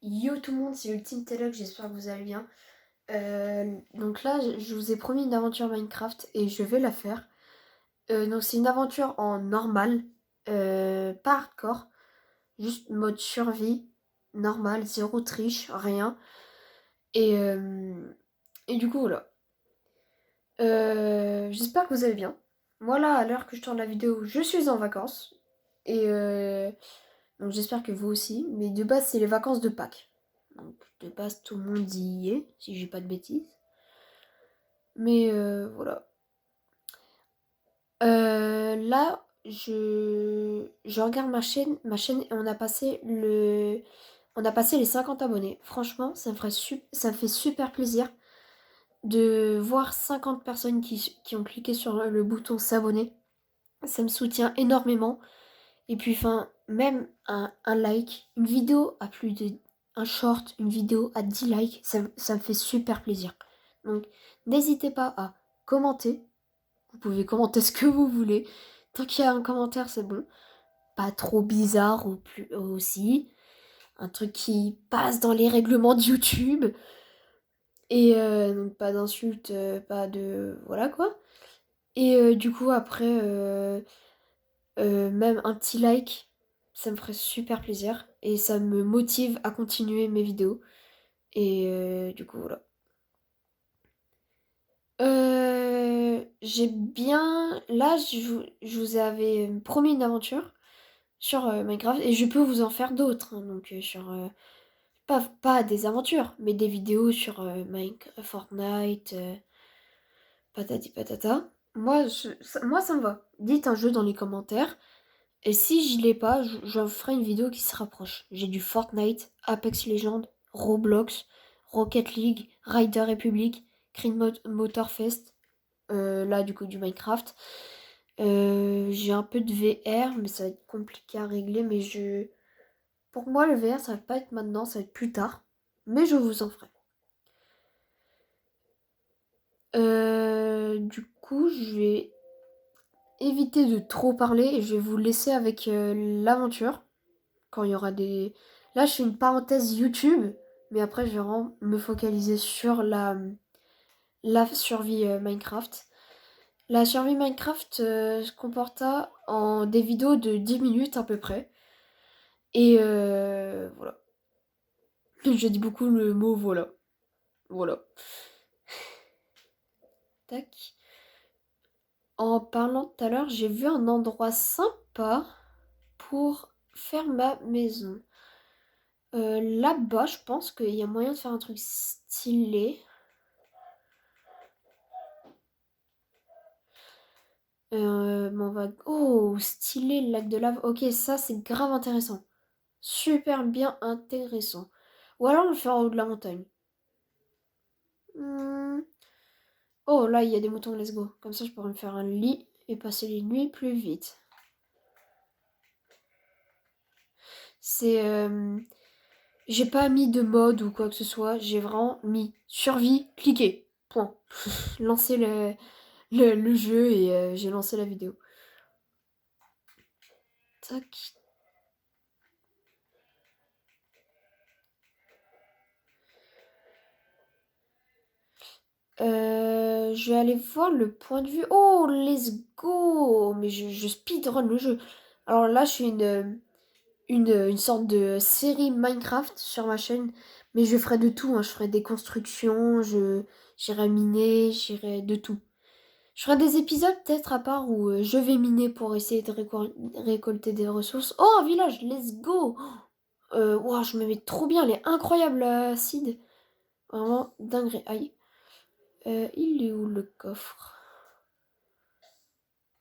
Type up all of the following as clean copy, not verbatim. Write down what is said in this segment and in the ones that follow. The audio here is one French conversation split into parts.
Yo tout le monde, c'est Ultime Telog, j'espère que vous allez bien. Donc là, je vous ai promis une aventure Minecraft et je vais la faire. Donc c'est une aventure en normal, pas hardcore, juste mode survie, normal, zéro triche, rien. Et, euh, et du coup, voilà. J'espère que vous allez bien. Moi là, à l'heure que je tourne la vidéo, je suis en vacances. Et donc j'espère que vous aussi. Mais de base, c'est les vacances de Pâques. Donc de base, tout le monde y est, si j'ai pas de bêtises. Mais voilà. Là, je regarde ma chaîne, et on a passé les 50 abonnés. Franchement, ça me fait super plaisir de voir 50 personnes qui ont cliqué sur le bouton s'abonner. Ça me soutient énormément. Et puis, enfin, même un like, une vidéo à plus de... Un short, une vidéo à 10 likes, ça me fait super plaisir. Donc, n'hésitez pas à commenter. Vous pouvez commenter ce que vous voulez. Tant qu'il y a un commentaire, c'est bon. Pas trop bizarre aussi. Un truc qui passe dans les règlements de YouTube. Et donc, pas d'insultes, pas de... Voilà quoi. Et du coup, après... même un petit like, ça me ferait super plaisir et ça me motive à continuer mes vidéos. Et du coup, voilà. J'ai bien... Là, je vous avais promis une aventure sur Minecraft et je peux vous en faire d'autres, hein, donc sur... pas des aventures, mais des vidéos sur Fortnite, patati patata. Moi, ça me va. Dites un jeu dans les commentaires. Et si je l'ai pas, j'en ferai une vidéo qui se rapproche. J'ai du Fortnite, Apex Legends, Roblox, Rocket League, Rider Republic, Motorfest, là du coup du Minecraft. J'ai un peu de VR, mais ça va être compliqué à régler. Pour moi, le VR, ça va pas être maintenant, ça va être plus tard. Mais je vous en ferai. Du coup, je vais éviter de trop parler et je vais vous laisser avec l'aventure. Quand il y aura des... Là, je fais une parenthèse YouTube, mais après, je vais vraiment me focaliser sur la survie Minecraft. La survie Minecraft se comporta en des vidéos de 10 minutes à peu près. Et voilà. Je dis beaucoup le mot voilà. Voilà. Tac. En parlant tout à l'heure, j'ai vu un endroit sympa pour faire ma maison. Là-bas, je pense qu'il y a moyen de faire un truc stylé. Oh, stylé, le lac de lave. Ok, ça, c'est grave intéressant. Super bien intéressant. Ou alors, on le fait en haut de la montagne. Hmm. Oh, là, il y a des moutons, let's go. Comme ça, je pourrais me faire un lit et passer les nuits plus vite. C'est... J'ai pas mis de mode ou quoi que ce soit. J'ai vraiment mis survie, cliquer. Point. Lancer le jeu et j'ai lancé la vidéo. Tac. Je vais aller voir le point de vue. Oh, let's go! Mais je speedrun le jeu. Alors là, je fais une sorte de série Minecraft sur ma chaîne. Mais je ferai de tout, hein. Je ferai des constructions, j'irai miner, j'irai de tout. Je ferai des épisodes peut-être à part où je vais miner pour essayer de récolter des ressources. Oh, un village, let's go! Ouah, je me mets trop bien, elle est incroyable, Sid. Vraiment dingue. Aïe. Il est où le coffre?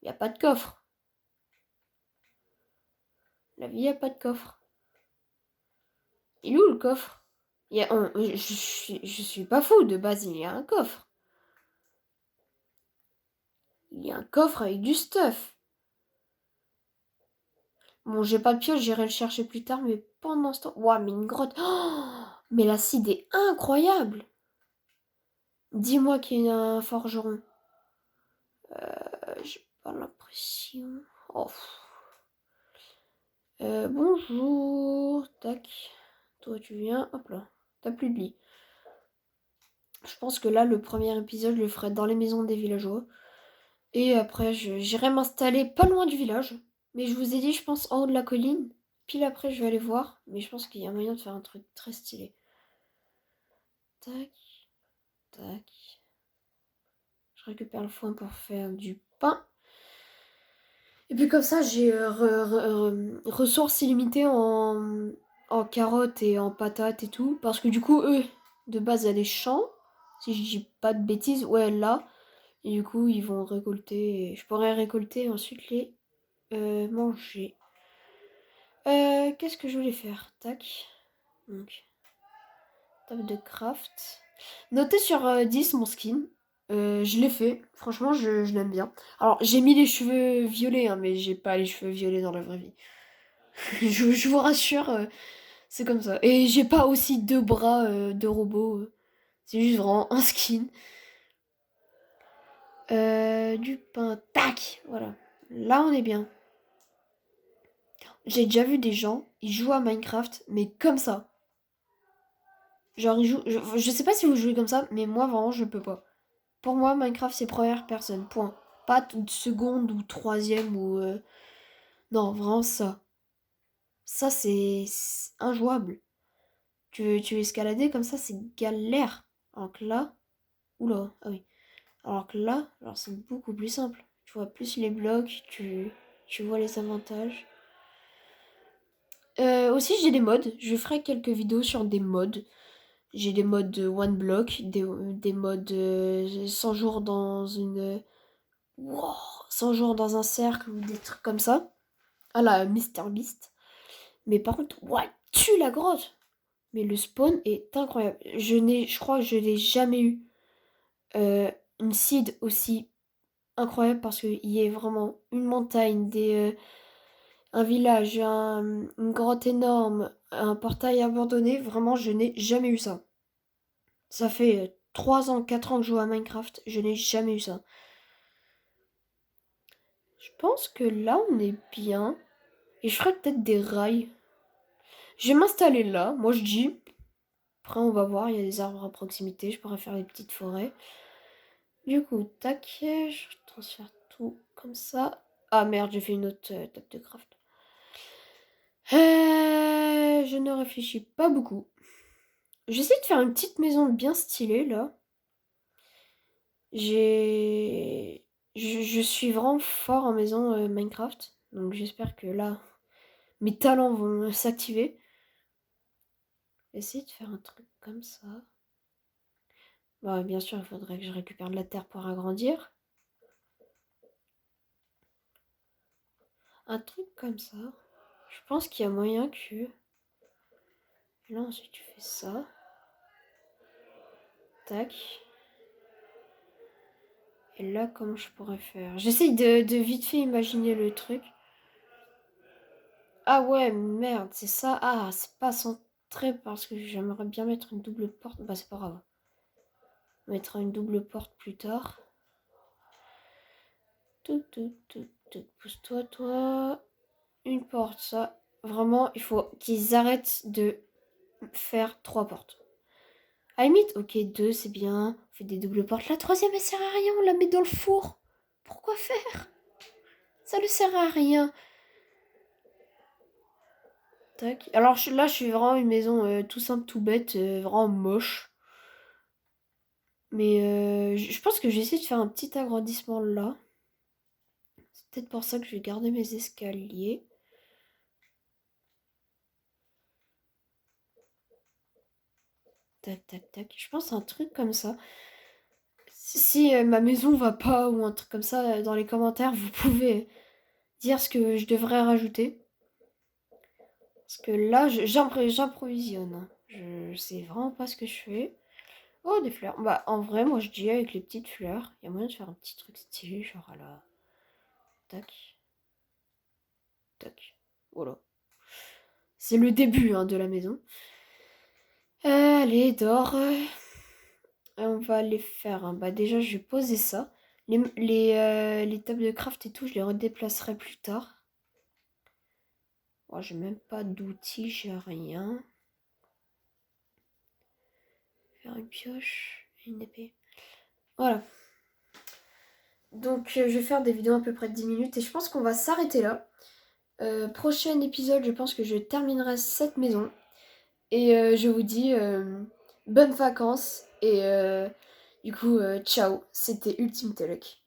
Il n'y a pas de coffre. La vie, il n'y a pas de coffre. Il est où le coffre? Je suis pas fou, de base, il y a un coffre. Il y a un coffre avec du stuff. Bon, j'ai pas de pioche, j'irai le chercher plus tard, mais pendant ce temps... Ouah, mais une grotte. Oh, mais l'acide est incroyable. Dis-moi qu'il y a un forgeron. J'ai pas l'impression. Oh. Bonjour. Tac. Toi, tu viens. Hop là. T'as plus de lit. Je pense que là, le premier épisode, je le ferai dans les maisons des villageois. Et après, j'irai m'installer pas loin du village. Mais je vous ai dit, je pense, en haut de la colline. Pile après, je vais aller voir. Mais je pense qu'il y a moyen de faire un truc très stylé. Tac, tac. Je récupère le foin pour faire du pain. Et puis comme ça, j'ai ressources illimitées en carottes et en patates et tout. Parce que du coup, eux, de base, il y a des champs. Si je dis pas de bêtises, ouais, là. Et du coup, ils vont récolter. Je pourrais récolter et ensuite les manger. Qu'est-ce que je voulais faire? Tac. Donc, table de craft. Notez sur 10 mon skin. Je l'ai fait. Franchement, je l'aime bien. Alors, j'ai mis les cheveux violets, hein, mais j'ai pas les cheveux violets dans la vraie vie. je vous rassure, c'est comme ça. Et j'ai pas aussi deux bras de robot. C'est juste vraiment un skin. Du pain. Tac! Voilà. Là, on est bien. J'ai déjà vu des gens, ils jouent à Minecraft, mais comme ça. Genre, ils jouent. Je sais pas si vous jouez comme ça, mais moi, vraiment, je peux pas. Pour moi, Minecraft, c'est première personne. Point. Pas seconde ou troisième ou. Non, vraiment ça. Ça, c'est injouable. Tu veux escalader comme ça, c'est galère. Alors que là. Oula, ah oui. Alors que là, alors c'est beaucoup plus simple. Tu vois plus les blocs, tu vois les avantages. Aussi, j'ai des mods. Je ferai quelques vidéos sur des mods. J'ai des mods one block, des mods 100 jours dans une. Wow, 100 jours dans un cercle ou des trucs comme ça. Ah là, MrBeast. Mais par contre, ouais, tue la grotte. Mais le spawn est incroyable. Je crois que je n'ai jamais eu une seed aussi incroyable parce qu'il y a vraiment une montagne, un village, une grotte énorme, un portail abandonné. Vraiment, je n'ai jamais eu ça. Ça fait 3 ans, 4 ans que je joue à Minecraft. Je n'ai jamais eu ça. Je pense que là, on est bien. Et je ferais peut-être des rails. Je vais m'installer là. Moi, je dis. Après, on va voir. Il y a des arbres à proximité. Je pourrais faire des petites forêts. Du coup, tac. Je transfère tout comme ça. Ah merde, j'ai fait une autre table de craft. Je ne réfléchis pas beaucoup. J'essaie de faire une petite maison bien stylée là. Je suis vraiment fort en maison Minecraft. Donc j'espère que là, mes talents vont s'activer. Essayer de faire un truc comme ça. Bah, bien sûr, il faudrait que je récupère de la terre pour agrandir. Un truc comme ça. Je pense qu'il y a moyen que... Et là, ensuite, tu fais ça. Tac. Et là, comment je pourrais faire? J'essaye de vite fait imaginer le truc. Ah ouais, merde, c'est ça. Ah, c'est pas centré parce que j'aimerais bien mettre une double porte. Bah, c'est pas grave. On mettra une double porte plus tard. Tout. Pousse-toi, toi. Une porte, ça. Vraiment, il faut qu'ils arrêtent de faire 3 portes. À la limite, ok, 2 c'est bien. On fait des doubles portes. La troisième, elle sert à rien. On la met dans le four. Pourquoi faire? Ça ne sert à rien. Tac. Alors là, je suis vraiment une maison tout simple, tout bête, vraiment moche. Mais je pense que je vais essayer de faire un petit agrandissement là. C'est peut-être pour ça que je vais garder mes escaliers. Tac, tac, tac. Je pense à un truc comme ça. Si ma maison va pas ou un truc comme ça, dans les commentaires, vous pouvez dire ce que je devrais rajouter. Parce que là, j'improvisionne, hein. Je sais vraiment pas ce que je fais. Oh, des fleurs. Bah, en vrai, moi, je dis avec les petites fleurs, il y a moyen de faire un petit truc stylé, genre à la... Tac, tac. Voilà. C'est le début hein, de la maison. Allez, dors. On va les faire, hein. Bah, déjà, je vais poser ça. Les tables de craft et tout, je les redéplacerai plus tard. Oh, j'ai même pas d'outils, j'ai rien. faire une pioche et une épée. Voilà. Donc je vais faire des vidéos à peu près de 10 minutes et je pense qu'on va s'arrêter là. Prochain épisode, je pense que je terminerai cette maison. Et je vous dis bonnes vacances et du coup ciao, c'était Ultime Talk.